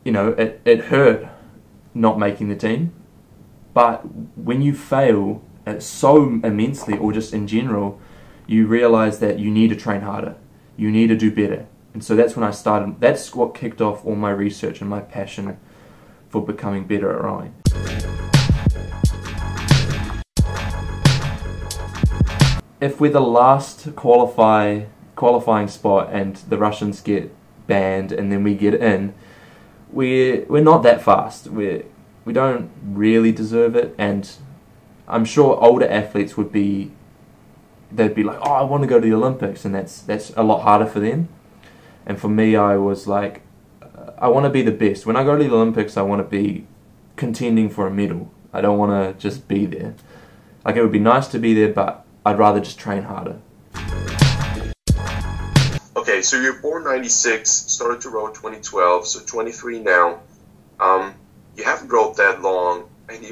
you know, it hurt not making the team. But when you fail so immensely, or just in general, you realise that you need to train harder. You need to do better. And so that's when I started. That's what kicked off all my research and my passion for becoming better at rowing. If we're the last qualifying spot and the Russians get banned and then we get in, we're not that fast. We don't really deserve it, and I'm sure older athletes they'd be like, oh, I want to go to the Olympics, and that's a lot harder for them. And for me, I was like, I want to be the best. When I go to the Olympics, I want to be contending for a medal. I don't want to just be there. Like, it would be nice to be there, but I'd rather just train harder. Okay, so you're born 96, started to row 2012, so 23 now. You haven't rowed that long, and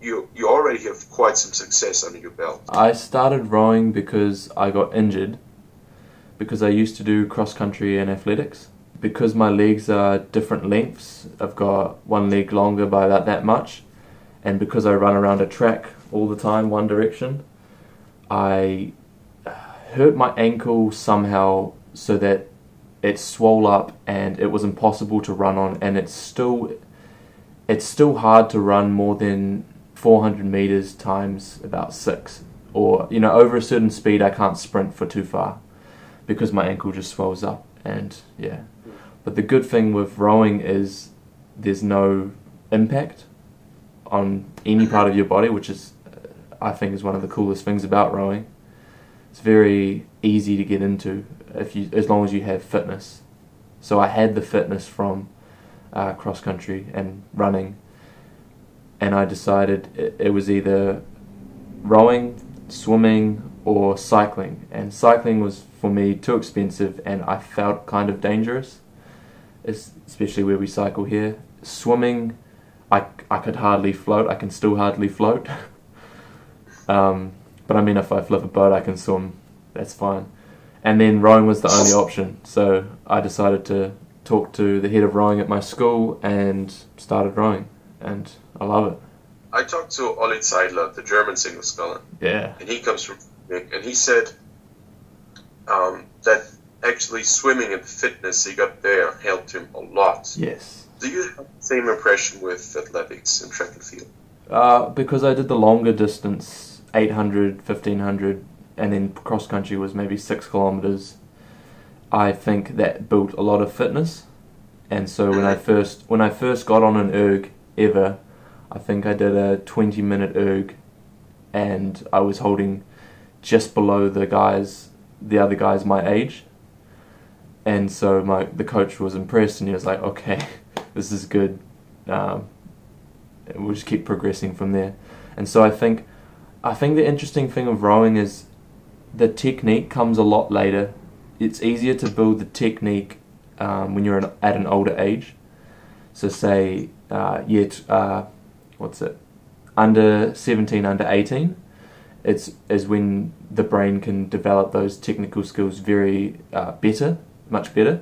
you already have quite some success under your belt. I started rowing because I got injured, because I used to do cross country and athletics. Because my legs are different lengths, I've got one leg longer by about that much, and because I run around a track all the time, one direction, I hurt my ankle somehow so that it swole up and it was impossible to run on, and it's still hard to run more than 400 meters times about 6, or, you know, over a certain speed I can't sprint for too far because my ankle just swells up. And yeah, but the good thing with rowing is there's no impact on any part of your body, which is I think is one of the coolest things about rowing. It's very easy to get into as long as you have fitness. So I had the fitness from cross country and running, and I decided it was either rowing, swimming, or cycling. And cycling was for me too expensive, and I felt kind of dangerous, especially where we cycle here. Swimming, I could hardly float. I can still hardly float. But I mean, if I flip a boat, I can swim. That's fine. And then rowing was the only option, so I decided to talk to the head of rowing at my school and started rowing, and I love it. I talked to Olli Zeidler, the German single sculler. Yeah. And he comes from Benedek, and he said that actually swimming and the fitness he got there helped him a lot. Yes. Do you have the same impression with athletics and track and field? Because I did the longer distance, 800, 1500, and then cross country was maybe 6 kilometers. I think that built a lot of fitness, and so when I first got on an erg ever, I think I did a 20-minute erg, and I was holding just below the other guys my age, and so the coach was impressed, and he was like, okay, this is good. We'll just keep progressing from there. And so I think the interesting thing of rowing is the technique comes a lot later. It's easier to build the technique when you're at an older age. So say, under 17, under 18, is when the brain can develop those technical skills very much better.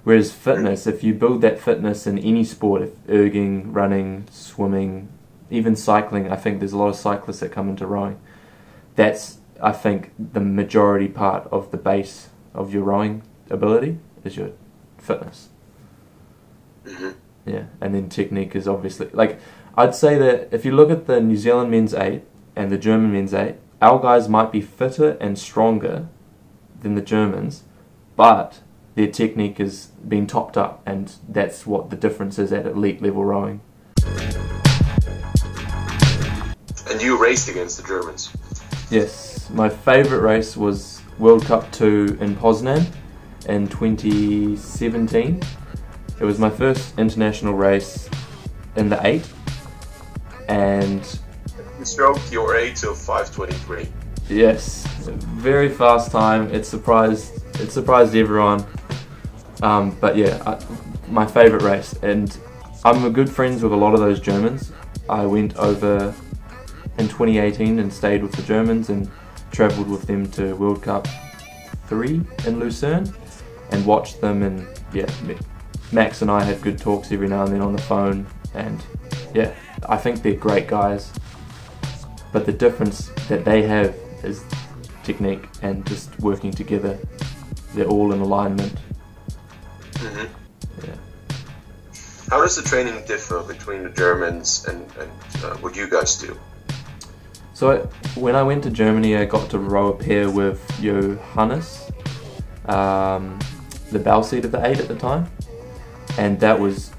Whereas fitness, if you build that fitness in any sport, if erging, running, swimming, even cycling, I think there's a lot of cyclists that come into rowing. That's, I think, the majority part of the base of your rowing ability is your fitness. Mm-hmm. Yeah, and then technique is obviously, like, I'd say that if you look at the New Zealand men's 8 and the German men's 8, our guys might be fitter and stronger than the Germans, but their technique is being topped up, and that's what the difference is at elite level rowing. And you raced against the Germans? Yes, my favourite race was World Cup 2 in Poznan in 2017. It was my first international race in the 8, and you stroked your 8 till 5:23. Yes, very fast time. It surprised everyone. But yeah, my favourite race, and I'm good friends with a lot of those Germans. I went over in 2018 and stayed with the Germans and travelled with them to World Cup 3 in Lucerne and watched them, and yeah, Max and I have good talks every now and then on the phone, and yeah, I think they're great guys. But the difference that they have is technique and just working together. They're all in alignment. Yeah. How does the training differ between the Germans and what you guys do? So when I went to Germany, I got to row a pair with Johannes, the bow seat of the 8 at the time, and that was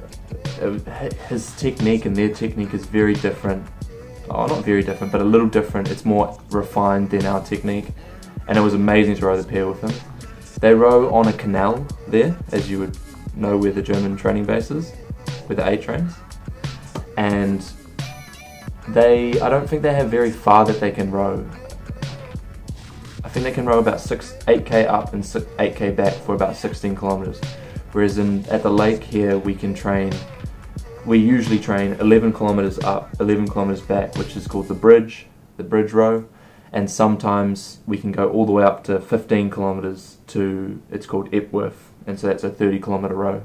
his technique and their technique is very different. Oh, not very different, but a little different. It's more refined than our technique, and it was amazing to row the pair with them. They row on a canal there, as you would know where the German training base is, where the 8 trains, and I don't think they have very far that they can row. I think they can row about 8k up and 8k back for about 16 kilometers. Whereas at the lake here, we usually train 11 kilometers up, 11 kilometers back, which is called the bridge row. And sometimes we can go all the way up to 15 kilometers it's called Epworth. And so that's a 30 kilometer row.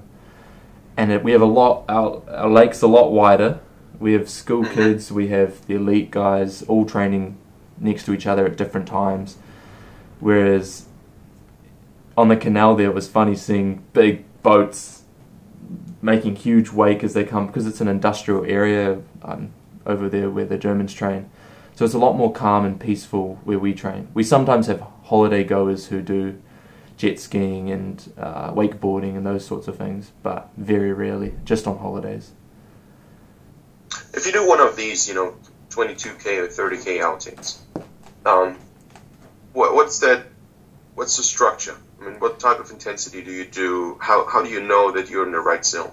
And we have our lake's a lot wider. We have school kids, we have the elite guys all training next to each other at different times. Whereas on the canal there, it was funny seeing big boats making huge wake as they come, because it's an industrial area over there where the Germans train. So it's a lot more calm and peaceful where we train. We sometimes have holiday goers who do jet skiing and wakeboarding and those sorts of things, but very rarely, just on holidays. If you do one of these, 22k or 30k outings, what's the structure? I mean, what type of intensity do you do? How do you know that you're in the right zone?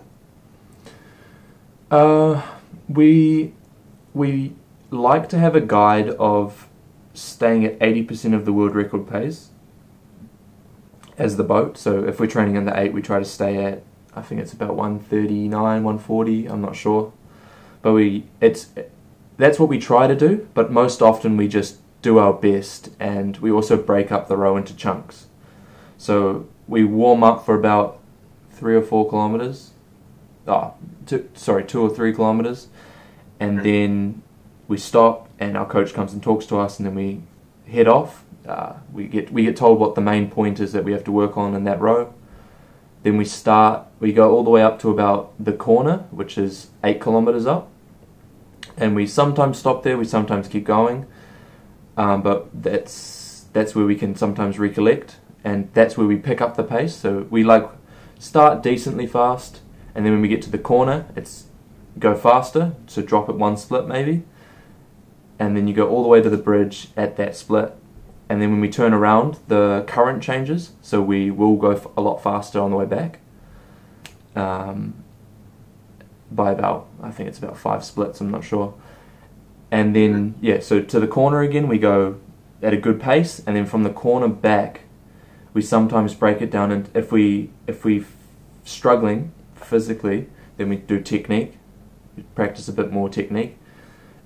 We like to have a guide of staying at 80% of the world record pace as the boat. So if we're training in the 8, we try to stay at, I think it's about 139, 140, I'm not sure. But that's what we try to do, but most often we just do our best, and we also break up the row into chunks. So we warm up for about 3 or 4 kilometers, 2 or 3 kilometers, and then we stop and our coach comes and talks to us, and then we head off. We get told what the main point is that we have to work on in that row. Then we go all the way up to about the corner, which is 8 kilometers up. And we sometimes stop there, we sometimes keep going. But that's where we can sometimes recollect. And that's where we pick up the pace. So we start decently fast. And then when we get to the corner, it's go faster. So drop at 1 split maybe. And then you go all the way to the bridge at that split. And then when we turn around, the current changes, so we will go a lot faster on the way back. By about, I think it's about 5 splits, I'm not sure. And then, so to the corner again, we go at a good pace, and then from the corner back, we sometimes break it down, and if we're struggling physically, then we do technique, we practice a bit more technique.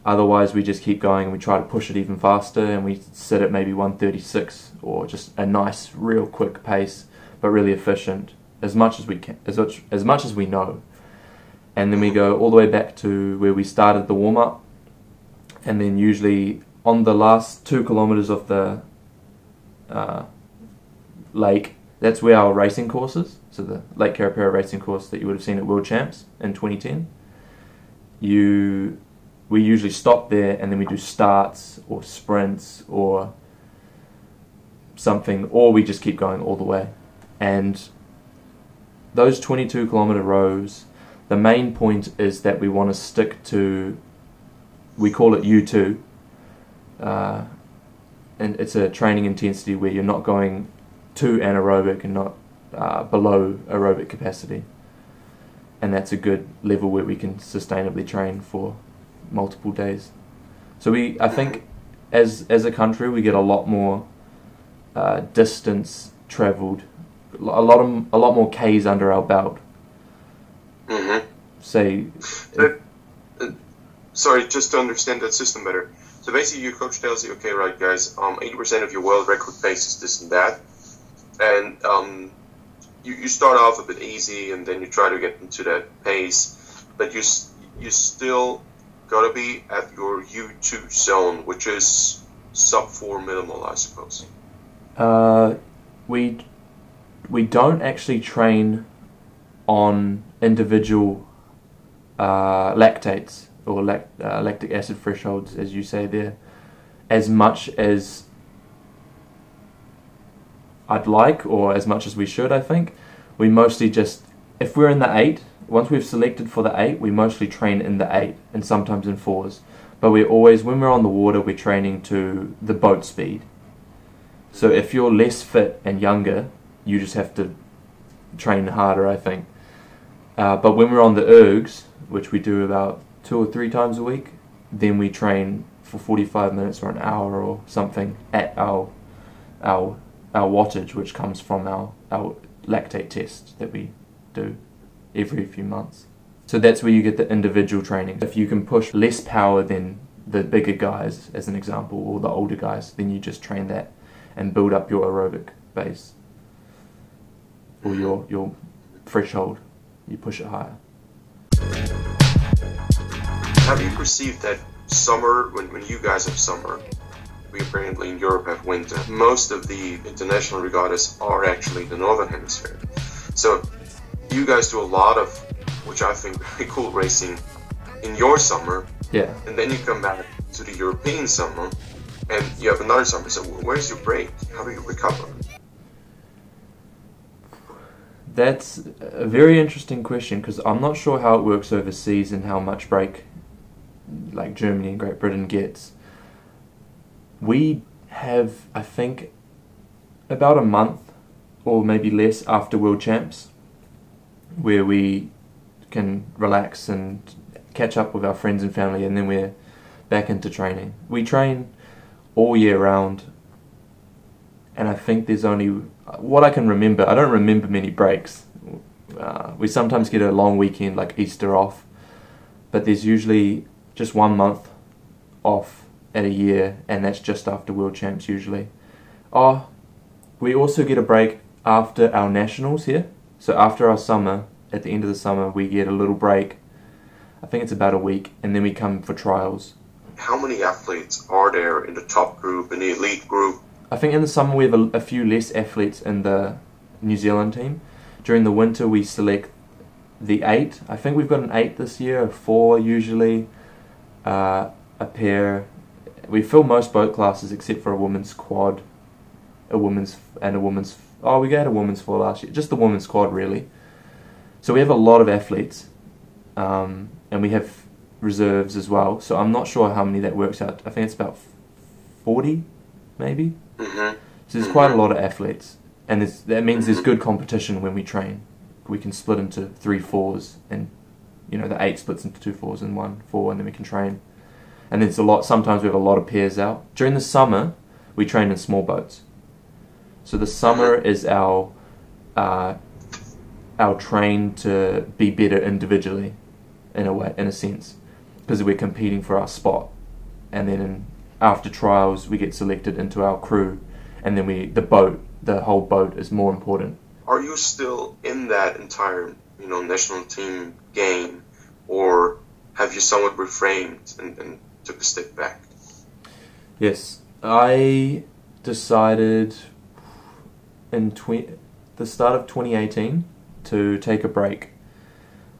Otherwise, we just keep going and we try to push it even faster, and we sit at maybe 136, or just a nice, real quick pace, but really efficient, as much as we can, as much as we know. And then we go all the way back to where we started the warm-up, and then usually on the last 2 kilometers of the lake, that's where our racing course is. So the Lake Carapara racing course that you would have seen at World Champs in 2010. We usually stop there, and then we do starts or sprints or something, or we just keep going all the way. And those 22 kilometer rows, the main point is that we want to stick to, we call it U2, and it's a training intensity where you're not going too anaerobic and not below aerobic capacity. And that's a good level where we can sustainably train for multiple days. So I think as a country we get a lot more distance travelled, a lot more Ks under our belt. Say, sorry, just to understand that system better. So basically, your coach tells you, okay, right, guys, 80% of your world record pace is this and that, and you start off a bit easy, and then you try to get into that pace, but you still got to be at your U2 zone, which is sub 4 minimal, I suppose. We don't actually train on individual lactates or lactic acid thresholds, as you say there, as much as I'd like, or as much as we should, I think. We mostly just, if we're in the 8, once we've selected for the 8, we mostly train in the 8 and sometimes in 4s. But we're always, when we're on the water, we're training to the boat speed. So if you're less fit and younger, you just have to train harder, I think. But when we're on the ergs, which we do about 2 or 3 times a week, then we train for 45 minutes or an hour or something at our wattage, which comes from our lactate test that we do every few months. So that's where you get the individual training. If you can push less power than the bigger guys, as an example, or the older guys, then you just train that and build up your aerobic base, or your threshold. You push it higher. Have you perceived that summer, when you guys have summer, we apparently in Europe have winter, most of the international regattas are actually the northern hemisphere. So you guys do a lot of, which I think very cool, racing in your summer, yeah, and then you come back to the European summer and you have another summer. So where's your break? How do you recover? That's a very interesting question, because I'm not sure how it works overseas and how much break like Germany and Great Britain gets. We have, I think, about a month or maybe less after World Champs where we can relax and catch up with our friends and family, and then we're back into training. We train all year round, and I think there's only, what I can remember, I don't remember many breaks. We sometimes get a long weekend like Easter off, but there's usually just 1 month off at a year, and that's just after World Champs usually. We also get a break after our nationals here. So after our summer, at the end of the summer, we get a little break. I think it's about a week, and then we come for trials. How many athletes are there in the top group, in the elite group? I think in the summer we have a few less athletes in the New Zealand team. During the winter we select the 8. I think we've got an 8 this year, a 4 usually, a pair. We fill most boat classes except for a women's quad, we had a women's 4 last year, just the women's quad really. So we have a lot of athletes, and we have reserves as well, so I'm not sure how many that works out. I think it's about 40 maybe. Mm-hmm. So there's quite a lot of athletes, and that means there's good competition when we train. We can split into 3 4s, and the 8 splits into 2 4s and 1 4, and then we can train. And there's sometimes we have a lot of pairs out. During the summer, we train in small boats. So the summer is our train to be better individually, in a sense, because we're competing for our spot. And then after trials, we get selected into our crew, and then the whole boat is more important. Are you still in that entire, national team game, or have you somewhat reframed and took a step back? Yes, I decided in the start of 2018 to take a break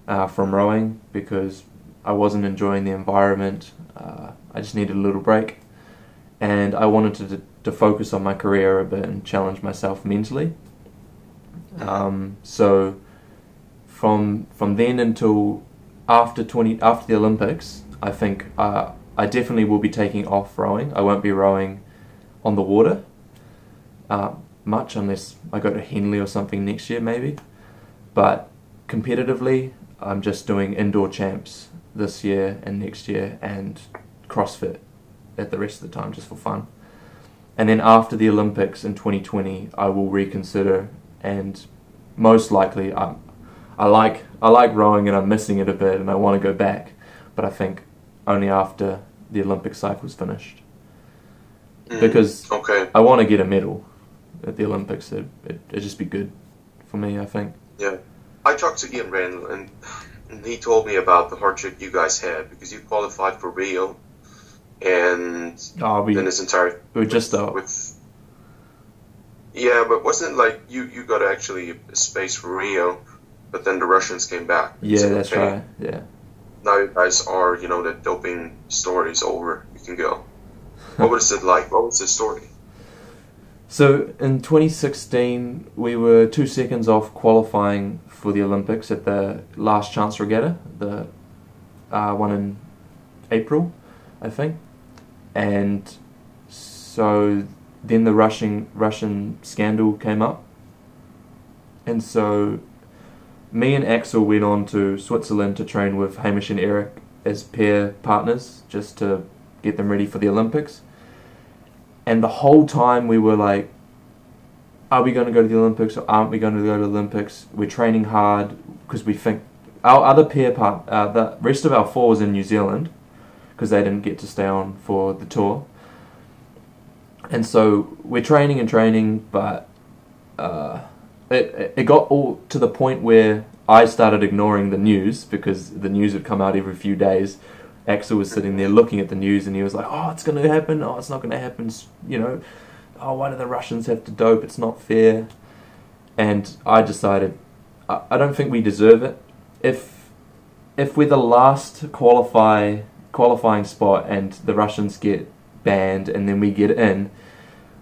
from rowing, because I wasn't enjoying the environment. I just needed a little break, and I wanted to focus on my career a bit and challenge myself mentally. So from then until after the Olympics, I think I definitely will be taking off rowing. I won't be rowing on the water much, unless I go to Henley or something next year maybe. But competitively, I'm just doing indoor champs this year and next year, and CrossFit at the rest of the time, just for fun. And then after the Olympics in 2020, I will reconsider, and most likely I like rowing and I'm missing it a bit and I want to go back, but I think only after the Olympic cycle's finished. Because I want to get a medal at the Olympics. It'd just be good for me, I think. Yeah. I talked to Ian Randall, and he told me about the hardship you guys had because you qualified for Rio, and then his entire we were just yeah, but wasn't it like you got actually a space for Rio, but then the Russians came back? Yeah, so, that's right. Yeah. Now you guys are, the doping story is over. You can go. What was it like? What was the story? So in 2016, we were 2 seconds off qualifying for the Olympics at the last chance regatta, the one in April, I think. And so then the Russian scandal came up. And so me and Axel went on to Switzerland to train with Hamish and Eric as pair partners, just to get them ready for the Olympics. And the whole time we were like, are we going to go to the Olympics or aren't we going to go to the Olympics? We're training hard because we think our other the rest of our four was in New Zealand because they didn't get to stay on for the tour. And so we're training, but it got all to the point where I started ignoring the news because the news would come out every few days. Axel was sitting there looking at the news and he was like, oh, it's going to happen, oh, it's not going to happen, oh, why do the Russians have to dope, it's not fair. And I decided, I don't think we deserve it. If we're the last qualifying spot and the Russians get banned and then we get in,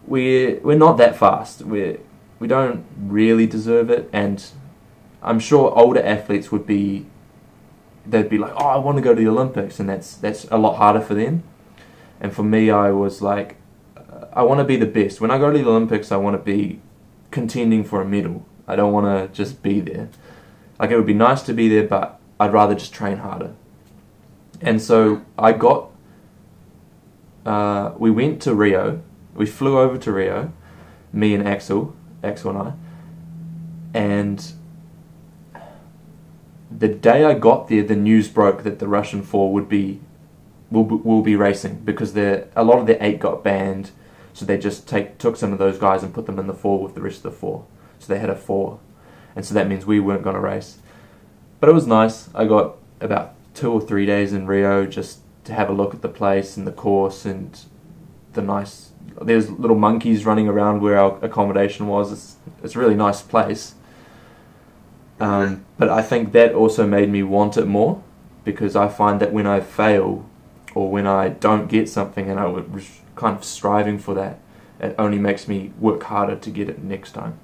we're not that fast. We don't really deserve it, and I'm sure older athletes they'd be like, oh, I want to go to the Olympics, and that's a lot harder for them. And for me, I was like, I want to be the best. When I go to the Olympics, I want to be contending for a medal. I don't want to just be there. Like, it would be nice to be there, but I'd rather just train harder. And so we went to Rio. We flew over to Rio, me and Axel and I, and the day I got there, the news broke that the Russian four will be racing because a lot of the 8 got banned, so they just took some of those guys and put them in the 4 with the rest of the 4. So they had a 4, and so that means we weren't going to race. But it was nice. I got about 2 or 3 days in Rio just to have a look at the place and the course and there's little monkeys running around where our accommodation was. It's a really nice place. But I think that also made me want it more, because I find that when I fail or when I don't get something and I was kind of striving for that, it only makes me work harder to get it next time.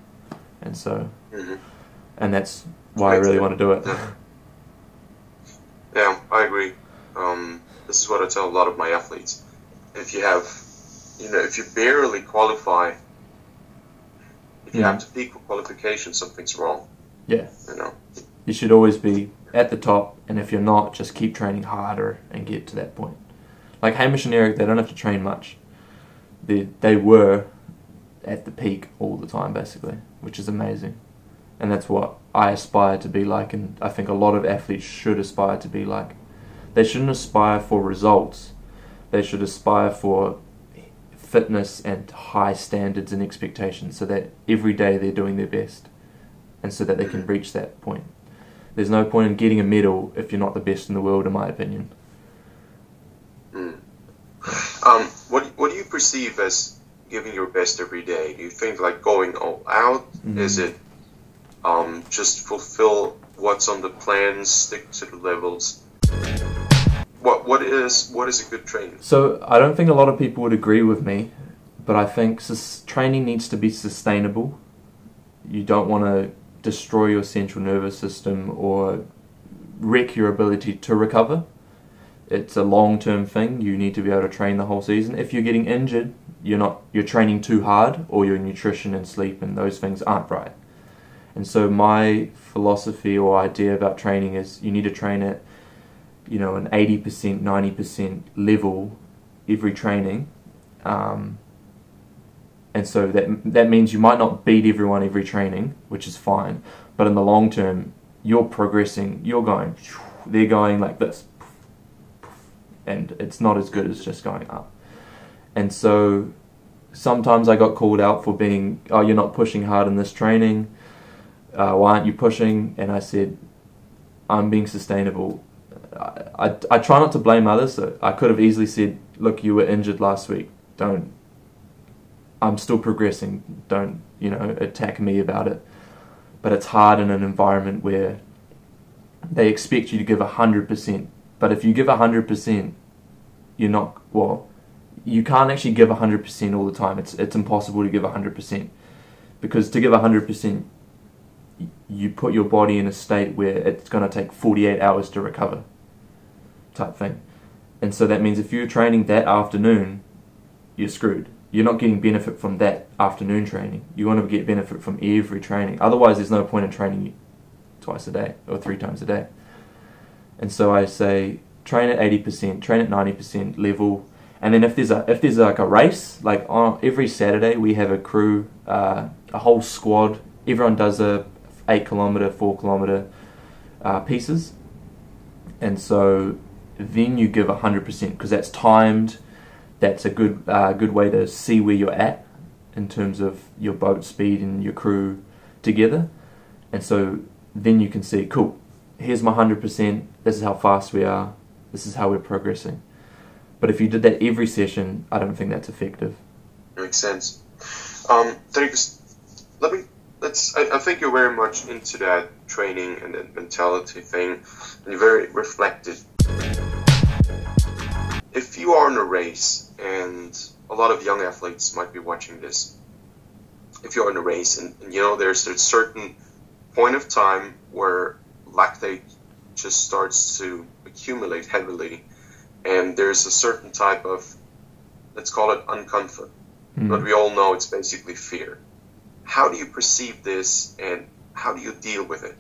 And so, and that's why I really want to do it. Yeah, I agree. This is what I tell a lot of my athletes. If you barely qualify, if you have to peak for qualification, something's wrong. Yeah. You should always be at the top, and if you're not, just keep training harder and get to that point. Like Hamish and Eric, they don't have to train much. They were at the peak all the time, basically, which is amazing. And that's what I aspire to be like, and I think a lot of athletes should aspire to be like. They shouldn't aspire for results. They should aspire for fitness and high standards and expectations, so that every day they're doing their best, and so that they can reach that point. There's no point in getting a medal if you're not the best in the world, in my opinion. What do you perceive as giving your best every day? Do you think like going all out? Is it just fulfill what's on the plan, stick to the levels? What is a good training? So I don't think a lot of people would agree with me, but I think training needs to be sustainable. You don't want to destroy your central nervous system or wreck your ability to recover. It's a long-term thing. You need to be able to train the whole season. If you're getting injured, you're training too hard, or your nutrition and sleep and those things aren't right. And so my philosophy or idea about training is you need to train at an 80%, 90% level every training. And so that means you might not beat everyone every training, which is fine, but in the long term, you're progressing, they're going like this, and it's not as good as just going up. And so sometimes I got called out for being, oh, you're not pushing hard in this training, why aren't you pushing? And I said, I'm being sustainable. I try not to blame others. So I could have easily said, look, you were injured last week. I'm still progressing. Don't, attack me about it. But it's hard in an environment where they expect you to give 100%. But if you give 100%, you're not, you can't actually give 100% all the time. It's impossible to give 100%. Because to give 100%, you put your body in a state where it's going to take 48 hours to recover, type thing. And so that means if you're training that afternoon, you're screwed. You're not getting benefit from that afternoon training. You want to get benefit from every training. Otherwise, there's no point in training you twice a day or 3 times a day. And so I say, train at 80%, train at 90% level. And then if there's like a race, like on every Saturday we have a crew, a whole squad. Everyone does a 8 kilometer, 4 kilometer pieces. And so then you give 100% because that's timed. That's a good way to see where you're at in terms of your boat speed and your crew together. And so then you can see, cool, here's my 100%, this is how fast we are, this is how we're progressing. But if you did that every session, I don't think that's effective. Makes sense. Drikus, I think you're very much into that training and that mentality thing, and you're very reflective. If you are in a race, and a lot of young athletes might be watching this, if you're in a race and there's a certain point of time where lactate just starts to accumulate heavily, and there's a certain type of, let's call it uncomfort, but we all know it's basically fear. How do you perceive this, and how do you deal with it?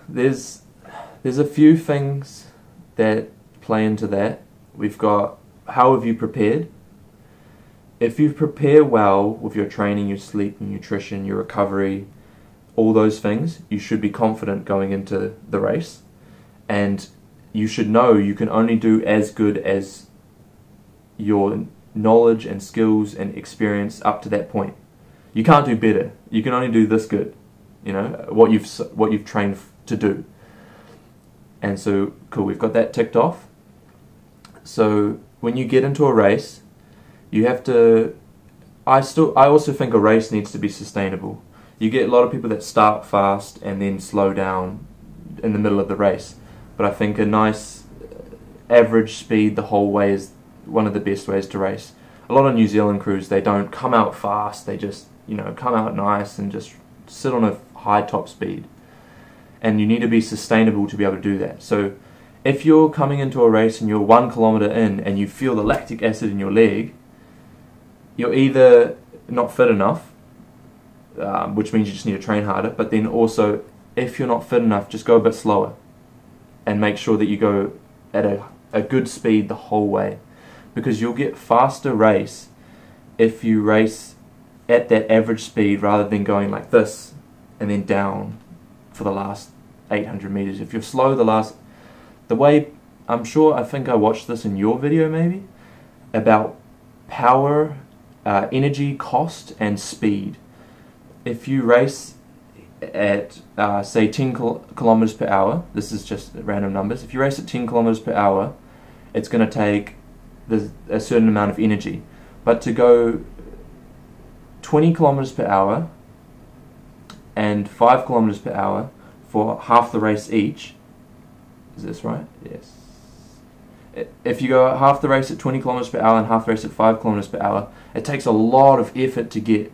There's a few things that play into that. We've got, how have you prepared? If you prepare well with your training, your sleep, your nutrition, your recovery, all those things, you should be confident going into the race. And you should know you can only do as good as your knowledge and skills and experience up to that point. You can't do better. You can only do this good, what you've trained to do. And so, cool, we've got that ticked off. So when you get into a race, you have to, I also think a race needs to be sustainable. You get a lot of people that start fast and then slow down in the middle of the race. But I think a nice average speed the whole way is one of the best ways to race. A lot of New Zealand crews, they don't come out fast, they just, come out nice and just sit on a high top speed. And you need to be sustainable to be able to do that. So if you're coming into a race and you're 1 kilometer in and you feel the lactic acid in your leg, you're either not fit enough, which means you just need to train harder, but then also if you're not fit enough, just go a bit slower and make sure that you go at a good speed the whole way, because you'll get faster race if you race at that average speed rather than going like this and then down for the last 800 meters. If you're slow the way, I think I watched this in your video maybe, about power, energy, cost and speed. If you race at say 10 kilometers per hour, this is just random numbers, if you race at 10 kilometers per hour, it's going to take a certain amount of energy. But to go 20 kilometers per hour and 5 kilometers per hour for half the race each, is this right? Yes. If you go half the race at 20 kilometers per hour and half the race at 5 kilometers per hour, it takes a lot of effort to get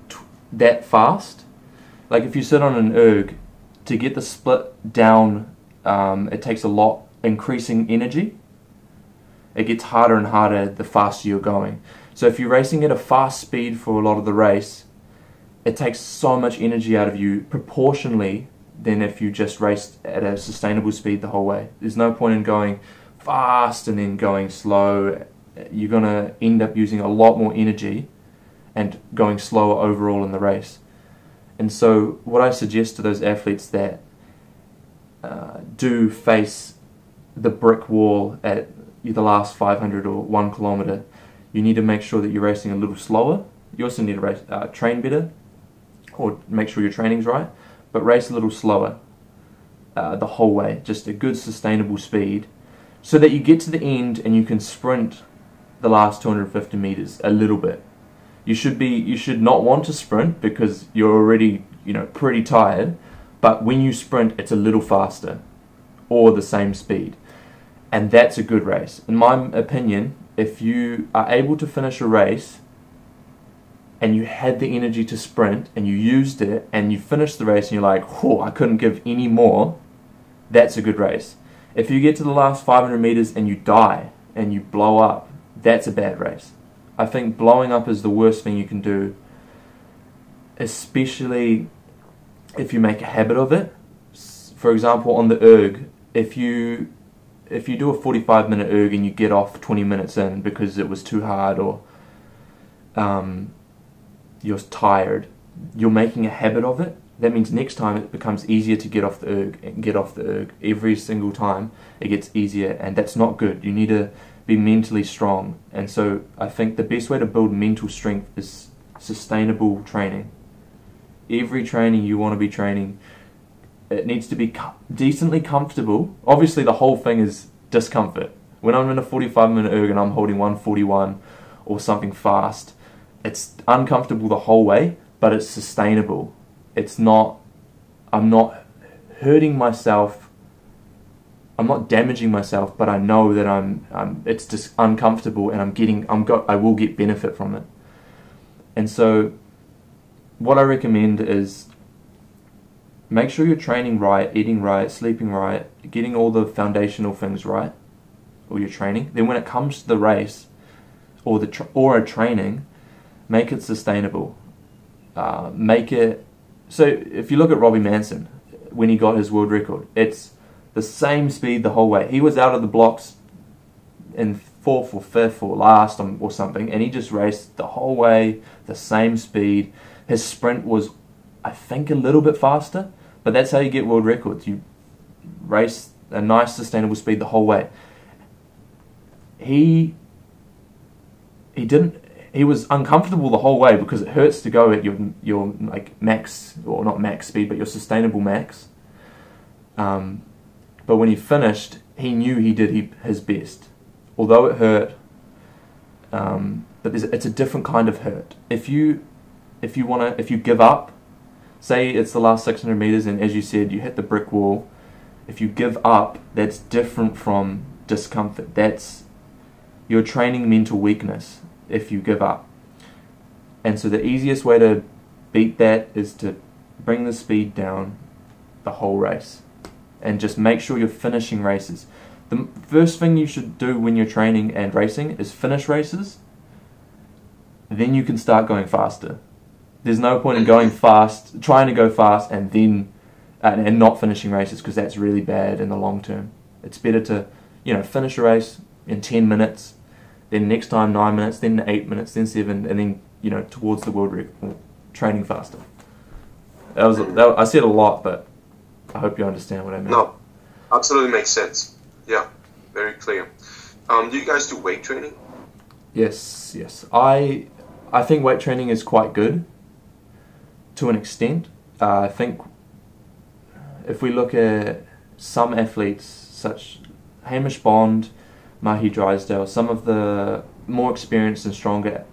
that fast. Like if you sit on an erg, to get the split down, it takes a lot, increasing energy. It gets harder and harder the faster you're going. So if you're racing at a fast speed for a lot of the race, it takes so much energy out of you proportionally than if you just raced at a sustainable speed the whole way. There's no point in going fast and then going slow. You're going to end up using a lot more energy and going slower overall in the race. And so what I suggest to those athletes that do face the brick wall at the last 500 or 1 kilometer, you need to make sure that you're racing a little slower. You also need to train better, or make sure your training's right, but race a little slower the whole way, just a good sustainable speed, so that you get to the end and you can sprint the last 250 meters a little bit. You should not want to sprint because you're already, pretty tired, but when you sprint, it's a little faster or the same speed, and that's a good race. In my opinion, if you are able to finish a race and you had the energy to sprint and you used it and you finished the race and you're like, I couldn't give any more, that's a good race. If you get to the last 500 meters and you die and you blow up, that's a bad race. I think blowing up is the worst thing you can do, especially if you make a habit of it. For example, on the erg, if you do a 45-minute erg and you get off 20 minutes in because it was too hard or you're tired, you're making a habit of it. That means next time it becomes easier to get off the erg and get off the erg. Every single time it gets easier, and that's not good. You need to be mentally strong, and so I think the best way to build mental strength is sustainable training. Every training you want to be training, it needs to be decently comfortable. Obviously the whole thing is discomfort. When I'm in a 45-minute erg and I'm holding 141 or something fast, it's uncomfortable the whole way, but it's sustainable. I'm not hurting myself, I'm not damaging myself, but I know that it's just uncomfortable, and I will get benefit from it. And so what I recommend is make sure you're training right, eating right, sleeping right, getting all the foundational things right, or your training. Then when it comes to the race or a training, make it sustainable. So if you look at Robbie Manson, when he got his world record, it's the same speed the whole way. He was out of the blocks in 4th or 5th or last or something, and he just raced the whole way, the same speed. His sprint was, I think, a little bit faster, but that's how you get world records. You race a nice sustainable speed the whole way. He was uncomfortable the whole way because it hurts to go at your like max, or not max speed, but your sustainable max. But when he finished, he knew he did his best, although it hurt. But it's a different kind of hurt. If you give up, say it's the last 600 meters, and as you said, you hit the brick wall. If you give up, that's different from discomfort. You're training mental weakness if you give up. And so the easiest way to beat that is to bring the speed down the whole race and just make sure you're finishing races. The first thing you should do when you're training and racing is finish races. Then you can start going faster. There's no point in going fast, trying to go fast, and then and not finishing races, because that's really bad in the long term. It's better to finish a race in 10 minutes, then next time 9 minutes, then 8 minutes, then 7, and then towards the world record, training faster. I said a lot, but I hope you understand what I mean. No, absolutely makes sense. Yeah, very clear. Do you guys do weight training? Yes. I think weight training is quite good to an extent. I think if we look at some athletes, such Hamish Bond, Mahi Drysdale, some of the more experienced and stronger,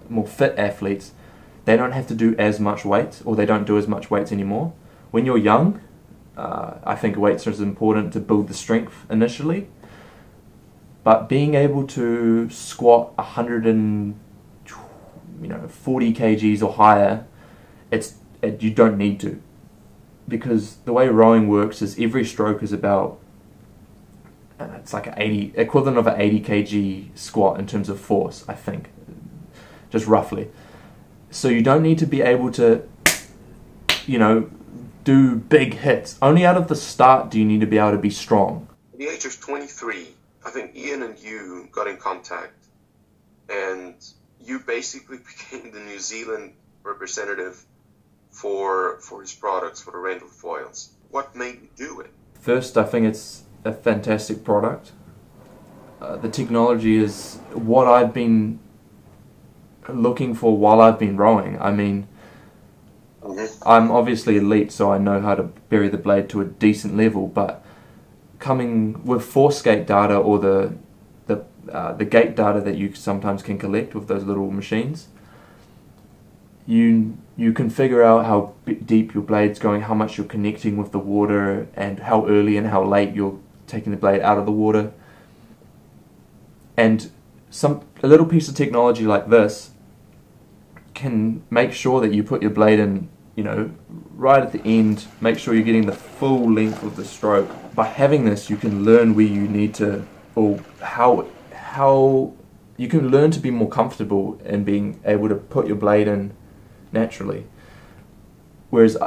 more fit athletes, they don't have to do as much weight, or they don't do as much weights anymore. When you're young, I think weights are as important to build the strength initially, but being able to squat 140 kgs or higher, you don't need to, because the way rowing works is every stroke is about it's like equivalent of an 80 kg squat in terms of force, I think, just roughly. So you don't need to be able to do big hits. Only out of the start do you need to be able to be strong. At the age of 23, I think Ian and you got in contact, and you basically became the New Zealand representative for his products, for the rental foils. What made you do it? First, I think it's a fantastic product. The technology is what I've been looking for while I've been rowing. I mean, I'm obviously elite, so I know how to bury the blade to a decent level, but coming with force gate data, or the gate data that you sometimes can collect with those little machines, you can figure out how deep your blade's going, how much you're connecting with the water, and how early and how late you're taking the blade out of the water. And a little piece of technology like this can make sure that you put your blade in, you know, right at the end, make sure you're getting the full length of the stroke. By having this, you can learn where you need to, or how you can learn to be more comfortable in being able to put your blade in naturally. Whereas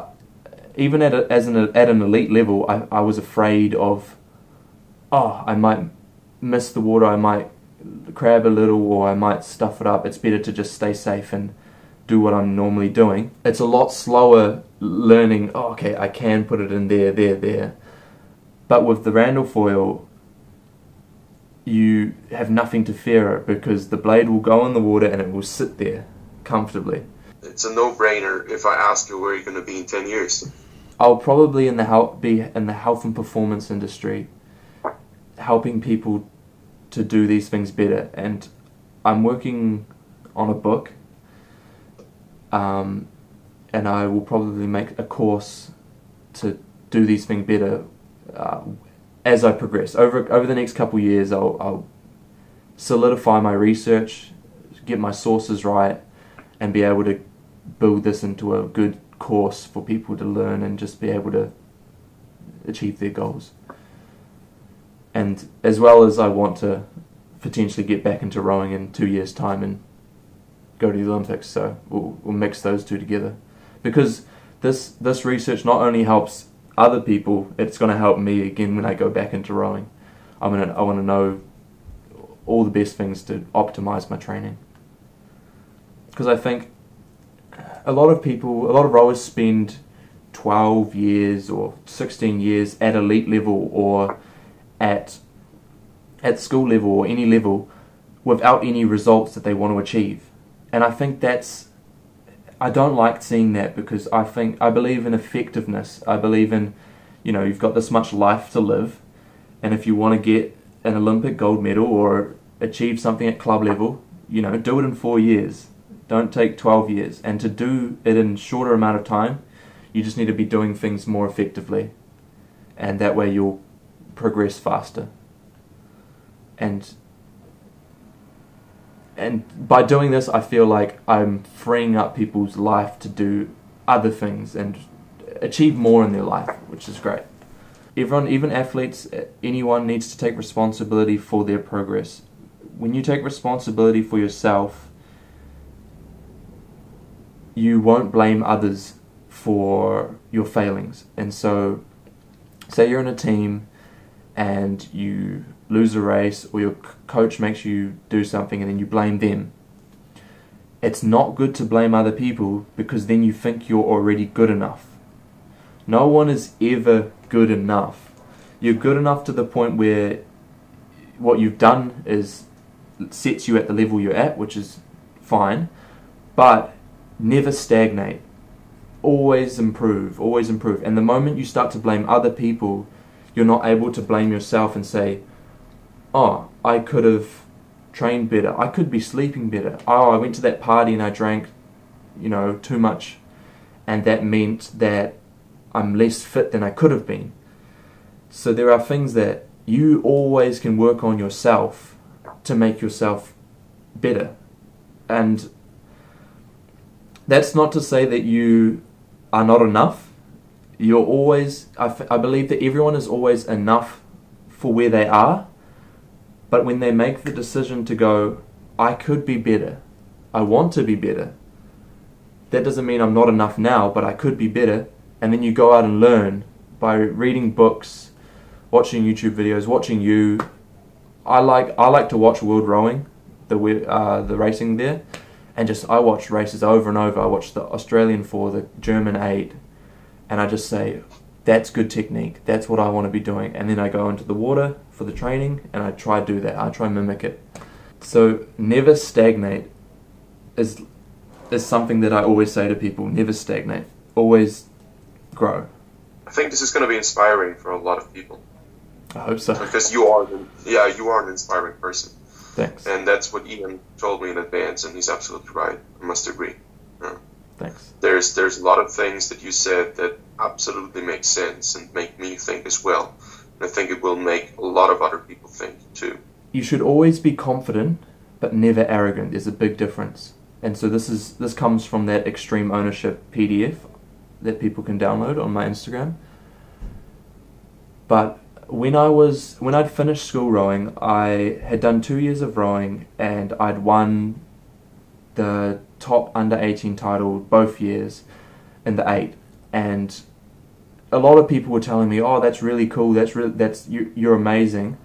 even at an elite level, I was afraid of, I might miss the water, I might crab a little, or I might stuff it up. It's better to just stay safe and do what I'm normally doing. It's a lot slower learning, okay, I can put it in there. But with the Randall foil, you have nothing to fear, because the blade will go in the water and it will sit there comfortably. It's a no-brainer if I ask you where you're going to be in 10 years. I'll probably be in the health and performance industry, helping people to do these things better. And I'm working on a book, and I will probably make a course to do these things better as I progress. Over the next couple of years, I'll solidify my research, get my sources right, and be able to build this into a good course for people to learn and just be able to achieve their goals. And as well as I want to potentially get back into rowing in 2 years' time and go to the Olympics, so we'll mix those two together. Because this research not only helps other people, it's going to help me again when I go back into rowing. I want to know all the best things to optimize my training. Because I think a lot of rowers spend 12 years or 16 years at elite level, or at school level, or any level, without any results that they want to achieve. And I think I don't like seeing that, because I believe in effectiveness. I believe in, you've got this much life to live, and if you want to get an Olympic gold medal or achieve something at club level, do it in 4 years. Don't take 12 years. And to do it in a shorter amount of time, you just need to be doing things more effectively, and that way you'll progress faster. And by doing this, I feel like I'm freeing up people's life to do other things and achieve more in their life, which is great. Everyone, even athletes, anyone needs to take responsibility for their progress. When you take responsibility for yourself, you won't blame others for your failings. And so, say you're in a team and you lose a race, or your coach makes you do something and then you blame them. It's not good to blame other people, because then you think you're already good enough. No one is ever good enough. You're good enough to the point where what you've done sets you at the level you're at, which is fine, but never stagnate. Always improve, always improve. And the moment you start to blame other people, you're not able to blame yourself and say, I could have trained better, I could be sleeping better, I went to that party and I drank, too much, and that meant that I'm less fit than I could have been. So there are things that you always can work on yourself to make yourself better. And that's not to say that you are not enough. You're always, I believe that everyone is always enough for where they are. But when they make the decision to go, I could be better, I want to be better, that doesn't mean I'm not enough now, but I could be better. And then you go out and learn by reading books, watching YouTube videos, watching you. I like to watch World Rowing, the racing there, and I watch races over and over. I watch the Australian 4, the German 8, and I just say, that's good technique, that's what I want to be doing. And then I go into the water for the training and I try to do that, I try to mimic it. So never stagnate is something that I always say to people. Never stagnate. always grow. I think this is going to be inspiring for a lot of people. I hope so. Because you are an inspiring person. Thanks. And that's what Ian told me in advance, and he's absolutely right. I must agree. Thanks. There's a lot of things that you said that absolutely make sense and make me think as well. And I think it will make a lot of other people think too. You should always be confident, but never arrogant. There's a big difference. And so this comes from that extreme ownership PDF that people can download on my Instagram. But when I'd finished school rowing, I had done 2 years of rowing, and I'd won the top under 18 title both years in the 8. And a lot of people were telling me, "Oh, that's really cool. You're amazing."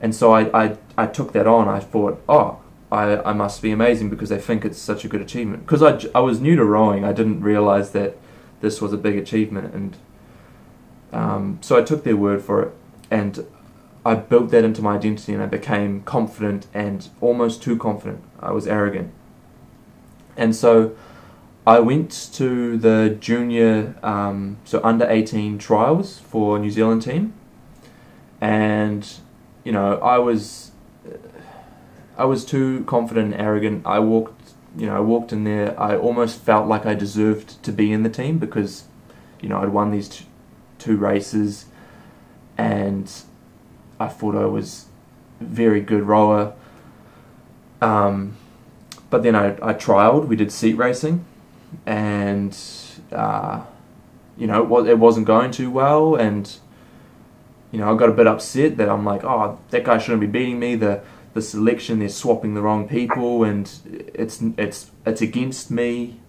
And so I took that on. I thought, "Oh, I must be amazing because they think it's such a good achievement." Because I was new to rowing, I didn't realize that this was a big achievement, and so I took their word for it, and I built that into my identity, and I became confident and almost too confident. I was arrogant. And so I went to the junior, so under 18 trials for New Zealand team, and I was too confident and arrogant. I walked in there. I almost felt like I deserved to be in the team because, I'd won these two races, and I thought I was a very good rower. But then I trialed. We did seat racing, and it wasn't going too well, and I got a bit upset that I'm like, oh, that guy shouldn't be beating me. The selection, they're swapping the wrong people, and it's against me.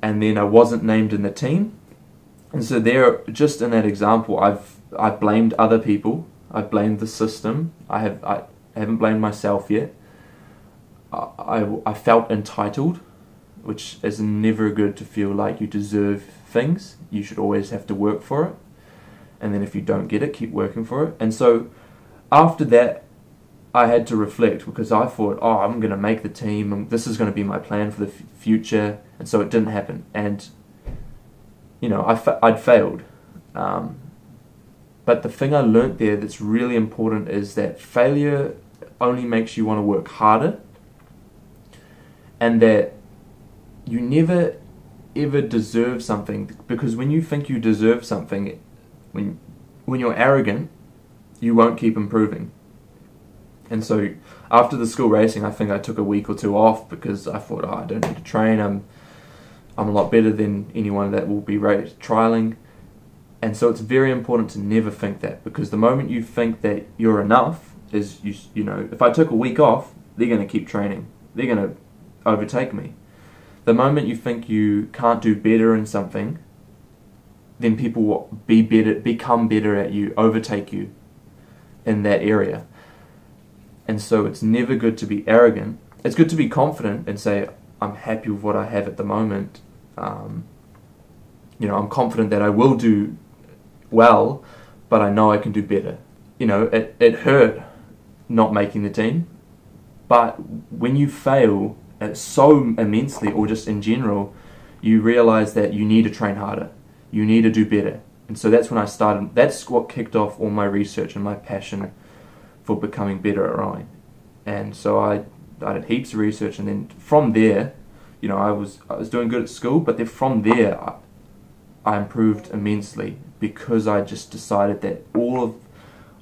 And then I wasn't named in the team, and so there, just in that example, I blamed other people. I blamed the system. I haven't blamed myself yet. I felt entitled, which is never good to feel like you deserve things. You should always have to work for it, and then if you don't get it, keep working for it. And so after that, I had to reflect, because I thought, oh, I'm going to make the team, this is going to be my plan for the future, and so it didn't happen, and I'd failed. But the thing I learnt there that's really important is that failure only makes you want to work harder, and that you never ever deserve something, because when you think you deserve something, when you're arrogant, you won't keep improving. And so after the school racing, I think I took a week or two off because I thought, I don't need to train. I'm a lot better than anyone that will be trialing. And so it's very important to never think that, because the moment you think that you're enough, is if I took a week off, they're going to keep training. They're going to overtake me. The moment you think you can't do better in something, then people will become better at you, overtake you in that area. And so it's never good to be arrogant. It's good to be confident and say, I'm happy with what I have at the moment. I'm confident that I will do well, but I know I can do better. It hurt not making the team, but when you fail so immensely, or just in general, you realize that you need to train harder. You need to do better. And so that's when I started. That's what kicked off all my research and my passion for becoming better at rowing. And so I did heaps of research, and then from there, I was doing good at school, but then from there I improved immensely, because I just decided that all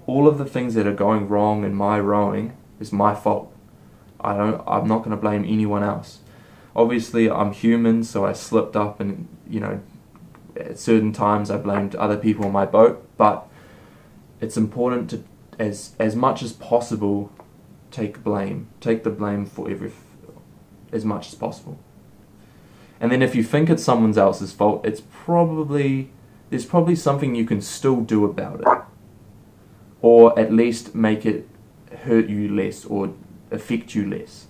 of the things that are going wrong in my rowing is my fault. I'm not going to blame anyone else. Obviously I'm human, so I slipped up, and at certain times I blamed other people on my boat, but it's important to, as much as possible, take the blame for as much as possible. And then if you think it's someone else's fault, there's probably something you can still do about it, or at least make it hurt you less or affect you less.